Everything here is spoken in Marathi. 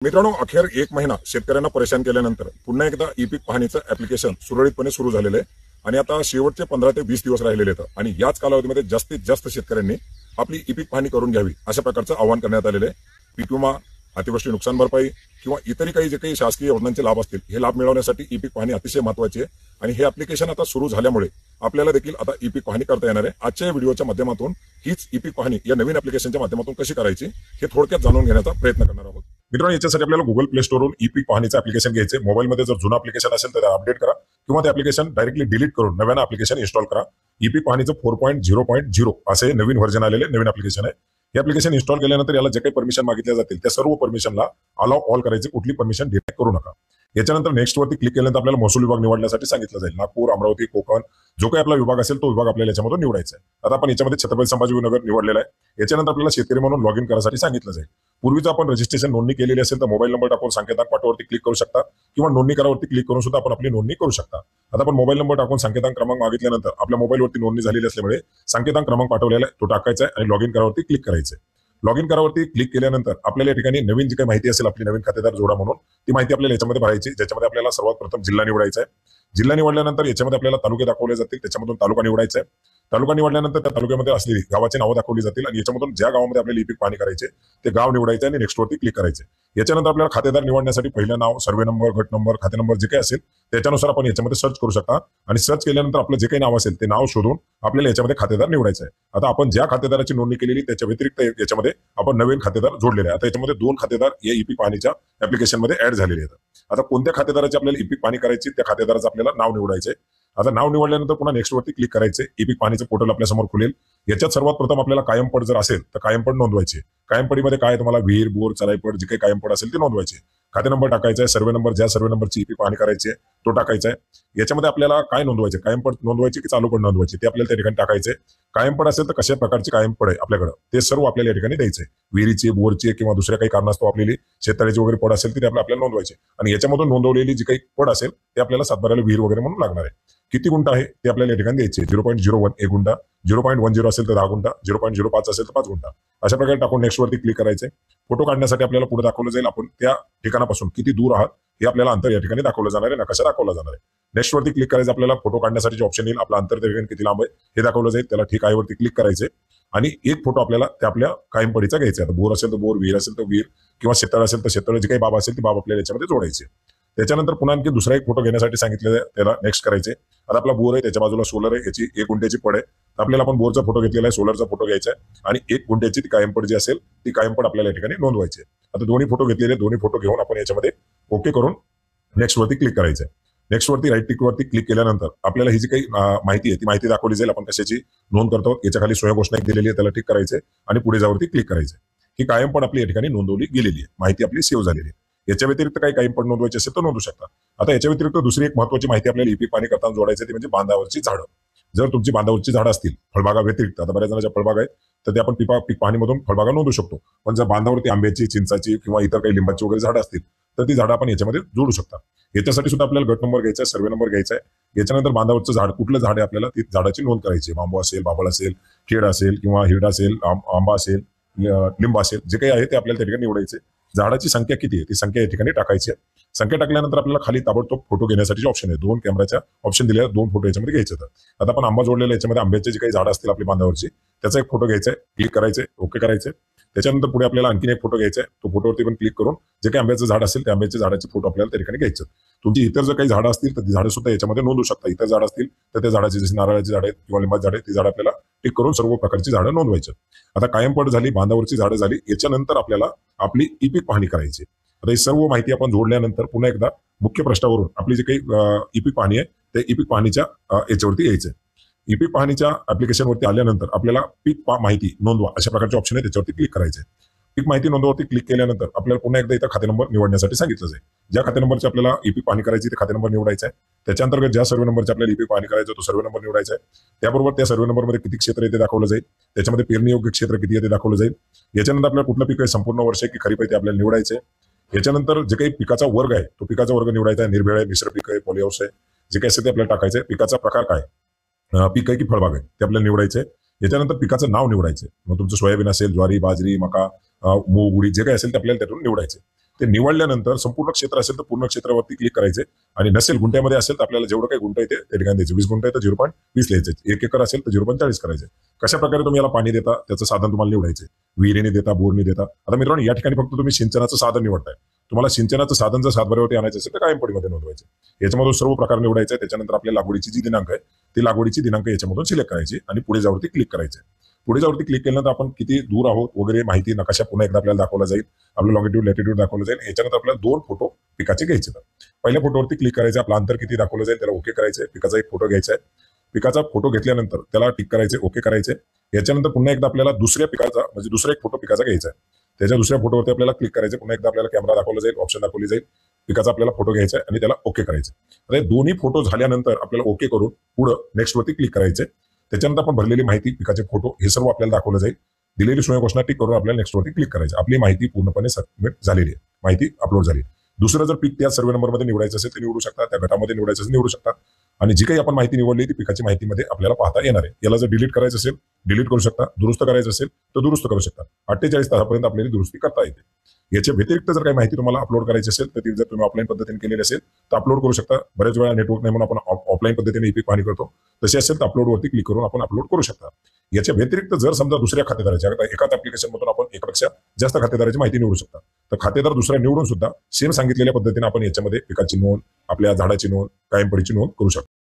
मित्रांनो, अखेर एक महिना शेतकऱ्यांना परेशान केल्यानंतर पुन्हा एकदा ई पीक पाहणीचं ऍप्लिकेशन सुरळीतपणे सुरू झालेलं आहे आणि आता शेवटचे 15 ते 20 दिवस राहिलेले आहेत आणि याच कालावधीमध्ये जास्तीत जास्त शेतकऱ्यांनी आपली ई पीक पाहणी करून घ्यावी अशा प्रकारचं आवाहन करण्यात आलेलं आहे। पीक विमा, अतिवृष्टी नुकसान भरपाई किंवा इतरही काही जे काही शासकीय योजनांचे लाभ असतील हे लाभ मिळवण्यासाठी ई पीक पाहणी अतिशय महत्त्वाची आहे आणि हे ऍप्लिकेशन आता सुरू झाल्यामुळे आपल्याला देखील आता ई पीक पाहणी करता येणार आहे। आजच्या या व्हिडिओच्या माध्यमातून हीच ई पीक पाहणी या नवीन ऍप्लिकेशनच्या माध्यमातून कशी करायची हे थोडक्यात जाणून घेण्याचा प्रयत्न करणार आहोत। मित्रांनो, याच्यासाठी आपल्याला गुगल प्ले स्टोरवरून ई पीक पाहणीचं ऍप्लिकेशन घ्यायचे। मोबाईलमध्ये जर जुनं ऍप्लिकेशन असेल तर अपडेट करा किंवा ते ऍप्लिकेशन डायरेक्टली डिलीट करून नव्यानं ऍप्लिकेशन इन्स्टॉल करा। ई पीक पाहणीचं 4.0.0 असे नवीन व्हर्जन आलेले नवीन ऍप्लिकेशन आहे। हे ऍप्लिकेशन इन्स्टॉल केल्यानंतर याला जे काही परमिशन मागितल्या जातील त्या सर्व परमिशनला अलाउ ऑल करायचे, कुठली परमिशन डिलीट करू नका। याच्यानंतर नेक्स्ट वरती क्लिक केल्यानंतर आपल्याला महसूल विभाग निवडण्यासाठी सांगितलं जाईल। नागपूर, अमरावती, कोकण जो काही आपला विभाग असेल तो विभाग आपल्याला याच्यामध्ये निवडायचा आहे। आता आपण याच्यामध्ये छत्रपती संभाजीनगर निवडलेला आहे। याच्यानंतर आपल्याला शेतकरी म्हणून लॉग इन करायसाठी सांगितलं जाईल। पूर्वीच आपण रजिस्ट्रेशन नोंदणी केलेली असेल तर मोबाईल नंबर टाकून संकेतांक पाठवरती क्लिक करू शकता किंवा नोंदणी करावरती क्लिक करून सुद्धा आपण आपली नोंदणी करू शकता। आता आपण मोबाईल नंबर टाकून संकेतांक क्रमांक मागितल्यानंतर आपल्या मोबाईलवरती नोंदणी झालेली असल्यामुळे संकेतांक क्रमांक पाठवलेला आहे तो टाकायचा आहे आणि लॉग इन करावरती क्लिक करायचं आहे। लॉग इन करावरती क्लिक केल्यानंतर आपल्याला या ठिकाणी नवीन जी काही माहिती असेल आपली नवीन खातेदार जोडा म्हणून ती माहिती आपल्याला याच्यामध्ये भरायची, ज्याच्यामध्ये आपल्याला सर्वात प्रथम जिल्हा निवडायचा आहे। जिल्हा निवडल्यानंतर याच्यामध्ये आपल्याला तालुके दाखवले जातील, त्याच्यामधून तालुका निवडायचा आहे। तालुका निवडल्यानंतर त्या तालुक्यामध्ये असलेली गावाची नावं दाखवली जातील आणि याच्यामधून ज्या गावामध्ये आपल्याला ई पीक पाहणी करायचे ते गाव निवडायचे आणि नेक्स्ट वरती क्लिक करायचे। याच्यानंतर आपल्याला खातेदार निवडण्यासाठी पहिलं नाव, सर्वे नंबर, गट नंबर, खाते नंबर जे काही असेल त्याच्यानुसार आपण याच्यामध्ये सर्च करू शकता आणि सर्च केल्यानंतर आपलं जे काही नाव असेल ते नाव शोधून आपल्याला याच्यामध्ये खातेदार निवडायचं आहे। आता आपण ज्या खातेदाराची नोंदणी केलेली त्याच्या व्यतिरिक्त याच्यामध्ये आपण नवीन खातेदार जोडलेले आहे। आता याच्यामध्ये 2 खातेदार या ई पीक पाहणीच्या ऍप्लिकेशनमध्ये ऍड झालेले आहेत। आता कोणत्या खातेदाराची आपल्याला ई पीक पाहणी करायची त्या खातेदाराचं आपल्याला नाव निवडायचंय। आता नाव निवडल्यानंतर पुन्हा नेक्स्ट वरती क्लिक करायचे। ई पीक पाहणीचं पोर्टल आपल्या समोर खुलेल। याच्यात सर्वात प्रथम आपल्याला कायम पड जर असेल तर कायम पड नोंदवायचे। कायम पडीमध्ये काय तुम्हाला विहीर, बोर, चराईपड जे काही कायम पड असेल ते नोंदवायचे। खाते नंबर टाकायचा आहे, सर्वे नंबर ज्या सर्वे नंबरची ई पीक पाहणी करायची आहे तो टाकायचा आहे। याच्यामध्ये आपल्याला काय नोंदवायचे, कायम पड नोंदवायचे की चालू पड नोंदवायचे ते आपल्याला त्या ठिकाणी टाकायचे। कायम पड असेल तर कशा प्रकारची कायम पड आहे आपल्याकडे ते सर्व आपल्याला या ठिकाणी द्यायचे। विहिरीची, बोरची किंवा दुसऱ्या काही कारणास्तव आपली शेततळ्याची वगैरे पड असेल ती आपल्याला नोंदवायचे आणि याच्यामधून नोंदवलेली जी काही पड असेल ते आपल्याला सातबाऱ्याला विहीर वगैरे म्हणून लागणार आहे। किती गुंठा आहे ते आपल्याला या ठिकाणी द्यायचे। 0.01 1 गुंठा, 0.10 असेल तर 10 गुंठा, 0.05 असेल तर 5 गुंठा अशा प्रकारे टाकून नेक्स्ट वरती क्लिक करायचे। फोटो काढण्यासाठी आपल्याला पुढे दाखवलं जाईल आपण त्या ठिकाणापासून किती दूर आहात हे आपल्याला अंतर या ठिकाणी दाखवलं जाणार आहे, नकाशा दाखवला जाणार आहे। नेक्स्ट वरती क्लिक करायचं, आपल्याला फोटो काढण्यासाठी जे ऑप्शन येईल आपलं अंतर त्या ठिकाणी किती लांब आहे हे दाखवलं जाईल, त्याला ठीक आहे वरती क्लिक करायचे आणि एक फोटो आपल्याला त्या आपल्या कायम पडीचा घ्यायचा आहे। बोर असेल तर बोर, विहीर असेल तर विहीर किंवा शेततळ असेल तर शेततळ, जे काही बाब असेल ती बाब आपल्याला याच्यामध्ये जोडायचे। त्याच्यानंतर पुन्हा आणखी दुसरा एक फोटो घेण्यासाठी सांगितलेलं आहे, त्याला नेक्स्ट करायचे। आता आपला बोर आहे, त्याच्या बाजूला सोलर आहे, याची 1 गुंठ्याची पड आहे तर आपल्याला आपण बोरचा फोटो घेतलेला आहे, सोलरचा फोटो घ्यायचा आहे आणि 1 गुंठ्याची ती कायम पड जी असेल ती कायम पड आपल्याला या ठिकाणी नोंदवायची आहे। आता दोन्ही फोटो घेतलेले, दोन्ही फोटो घेऊन आपण याच्यामध्ये ओके करून नेक्स्ट वरती क्लिक करायचं आहे। नेक्स्ट वरती राईट टिक वरती क्लिक केल्यानंतर आपल्याला ही जी काही माहिती आहे ती माहिती दाखवली जाईल, आपण कशाची नोंद करतो याच्या खाली स्वयं घोषणा एक दिलेली आहे त्याला टिक करायचे आणि पुढे जावरती क्लिक करायचे। ही कायम पड आपली या ठिकाणी नोंदवली गेलेली आहे, माहिती आपली सेव्ह झालेली आहे। याच्या व्यतिरिक्त काही कायम पड नोंदवायची असेल तर नोंदवू शकता। आता याच्या व्यतिरिक्त दुसरी एक महत्त्वाची माहिती आपल्याला ई पीक पाहणी करताना जोडायची ती म्हणजे बांधावरची झाडं। जर तुमची बांधावरची झाडं असतील फळबागा व्यतिरिक्त, आता बऱ्याच जणांच्या फळबागा आहेत तर ते आपण पीक पाहणीमधून फळबागा नोंदवू शकतो, पण जर बांधावरती आंब्याची, चिंचाची किंवा इतर काही लिंबाची वगैरे झाडं असतील तर ती झाडं आपण याच्यामध्ये जोडू शकता। याच्यासाठी सुद्धा आपल्याला गट नंबर घ्यायचा आहे, सर्वे नंबर घ्यायचा आहे। याच्यानंतर बांधावरचं झाड कुठलं झाड आहे आपल्याला ती झाडाची नोंद करायची। बांबू असेल, बाभळ असेल, खेड असेल किंवा हिरडा असेल, आंबा असेल, लिंब असेल, जे काही आहे ते आपल्याला त्या ठिकाणी निवडायचे। झाडाची संख्या किती आहे ती संख्या या ठिकाणी टाकायची आहे। संख्या टाकल्यानंतर आपल्याला खाली ताबडतोब फोटो घेण्यासाठी ऑप्शन आहे, 2 कॅमेराच्या ऑप्शन दिले आहेत, 2 फोटो याच्यामध्ये घ्यायचे आहेत। आता आपण आंबा जोडलेला याच्यामध्ये आंब्याचे जे काही झाडं असतील आपली बांधावरची त्याचा एक फोटो घ्यायचा आहे, क्लिक करायचे, ओके करायचे। त्याच्यानंतर पुढे आपल्याला आणखीन एक फोटो घ्यायचा आहे, तो फोटोवरती पण क्लिक करून जे काही आंब्याचं झाड असेल त्या आंब्याच्या झाडाचे फोटो आपल्याला त्या ठिकाणी घ्यायचे। तुमची इतर जर काही झाडं असतील तर ती झाडं सुद्धा याच्यामध्ये नोंदवू शकता। इतर झाडं असतील तर त्या झाडाची जशी नारळाची झाडं आहेत किंवा लिंबाची झाडं आहेत ती झाडं आपल्याला टिक करून सर्व प्रकारची झाडं नोंदवायची। आता कायम पड झाली, बांधावरची झाडं झाली, याच्यानंतर आपल्याला आपली ई पीक पाहणी करायची। आता ही सर्व माहिती आपण जोडल्यानंतर पुन्हा एकदा मुख्य पृष्ठावरून आपली जी काही ई पीक पाहणी आहे त्या ई पीक पाहणीच्या याच्यावरती यायचं। ई पीक पाहणीच्या ऍप्लिकेशनवरती आल्यानंतर आपल्याला पीक माहिती नोंदवा अशा प्रकारचे ऑप्शन आहे, त्याच्यावरती क्लिक करायचे। पीक माहिती नोंदवरती क्लिक केल्यानंतर आपल्याला पुन्हा एकदा इथं खाते नंबर निवडण्यासाठी सांगितलं जाईल। ज्या खाते नंबरची आपल्याला ई पीक पाहणी करायची ते खाते नंबर निवडायचा आहे। त्याच्या अंतर्गत ज्या सर्वे नंबरची आपल्याला ई पीक पाहणी करायचं तो सर्वे नंबर निवडायचा आहे। त्याबरोबर त्या सर्वे नंबरमध्ये किती क्षेत्र आहे ते दाखवलं जाईल, त्याच्यामध्ये पेरणी योग्य क्षेत्र किती आहे ते दाखवलं जाईल। याच्यानंतर आपल्याला कुठलं पीक आहे, संपूर्ण वर्ष आहे की खरीप आहे ते आपल्याला निवडायचे। याच्यानंतर जे काही पिकाचा वर्ग आहे तो पिकाचा वर्ग निवडायचा आहे, निर्भेळ आहे, मिश्र पीक आहे, पॉलीहाऊस आहे, जे काही असेल ते आपल्याला टाकायचं आहे। पिकाचा प्रकार काय, पीक आहे की फळबाग आहे ते आपल्याला निवडायचे। याच्यानंतर पिकाचं नाव निवडायचे, मग तुमचं सोयाबीन असेल, ज्वारी, बाजरी, मका, मूग, उडीद जे काही असेल ते आपल्याला त्यातून निवडायचे। ते निवडल्यानंतर संपूर्ण क्षेत्र असेल तर पूर्ण क्षेत्रावरती क्लिक करायचे आणि नसेल गुंठ्यामध्ये असेल तर आपल्याला जेवढं काही गुंठा येते त्या ठिकाणी द्यायचे. 20 गुंठा आहे तर 0.20 लिहायचे. 1 एकर असेल तर 0.40 करायचे. कशा प्रकारे तुम्ही याला पाणी देता त्याचं साधन तुम्हाला निवडायचे. विहिरीने देता, बोरने देता. आता मित्रांनो या ठिकाणी फक्त तुम्ही सिंचनाचं साधन निवडताय. तुम्हाला सिंचनाचं साधन जर सातबाऱ्यावरती आणायचं असेल तर कायम पडीमध्ये नोंदवायचे. याच्यामधून सर्व प्रकार निवडायचे. त्याच्यानंतर आपल्या लागवडीची जी दिनांक आहे ती लागवडीची दिनांक याच्यामधून सिलेक्ट करायची आणि पुढे जावरती क्लिक करायचे. पुढे जावरती क्लिक केल्यानंतर आपण किती दूर आहोत वगैरे माहिती नकाशा पुन्हा एकदा आपल्याला दाखवला जाईल. आपलं लॉंगिट्यूड लॅटिट्यूड दाखवलं जाईल. याच्यानंतर आपल्याला 2 फोटो पिकाचे घ्यायचे. पहिल्या फोटोवरती क्लिक करायचं. आपलं अंतर किती दाखवलं जाईल त्याला ओके करायचं. पिकाचा एक फोटो घ्यायचा आहे. पिकाचा फोटो घेतल्यानंतर त्याला टिक करायचे, ओके करायचे. याच्यानंतर पुन्हा एकदा आपल्याला दुसऱ्या पिकाचा म्हणजे दुसरा एक फोटो पिकाचा घ्यायचा आहे. त्याच्या दुसऱ्या फोटोवरती आपल्याला क्लिक करायचे. पुन्हा एकदा आपल्याला कॅमेरा दाखवला जाईल, ऑप्शन दाखवली जाईल. पिकाचा आपल्याला फोटो घ्यायचा आहे आणि त्याला ओके करायचे. आता दोन्ही फोटो झाल्यानंतर आपल्याला ओके करून पुढं नेक्स्ट वरती क्लिक करायचे. त्याच्यानंतर आपण भरलेली माहिती, पिकाचे फोटो हे सर्व आपल्याला दाखवलं जाईल. दिलेली सोय घोषणा टिक करून आपल्याला नेक्स्ट वरती क्लिक करायचं. आपली माहिती पूर्णपणे सबमिट झालेली आहे. माहिती अपलोड झाली. दुसरं जर पीक त्या सर्वे नंबरमध्ये निवडायचं असेल तर निवडू शकता. त्या गटामध्ये निवडायचं असेल निवडू शकता. आणि जी काही आपण माहिती निवडली ती पिकाची माहितीमध्ये आपल्याला पाहता येणार आहे. याला जर डिलीट करायचं असेल डिलीट करू शकता. दुरुस्त करायचं असेल तर दुरुस्त करू शकता. 48 तासापर्यंत आपल्याला दुरुस्ती करता येते. याच्या व्यतिरिक्त जर काही माहिती तुम्हाला अपलोड करायची असेल तर ती जर तुम्ही ऑफलाईन पद्धतीने केलेली असेल तर अपलोड करू शकता. बऱ्याच वेळा नेटवर्क नाही म्हणून आपण ऑफलाईन पद्धतीने ई पीक पाहणी करतो. तसे असेल तर अपलोडवरती क्लिक करून आपण अपलोड करू शकता. याच्या व्यतिरिक्त जर समजा दुसऱ्या खातेदाराच्या एकाच ऍप्लिकेशन मधून आपण एकापेक्षा जास्त खातेदाराची माहिती निवडू शकता. तर खातेदार दुसरा निवडून सुद्धा सेम सांगितलेल्या पद्धतीने आपण याच्यामध्ये पिकाची नोंद, आपल्या झाडाची नोंद, कायम पडीची नोंद करू शकतो.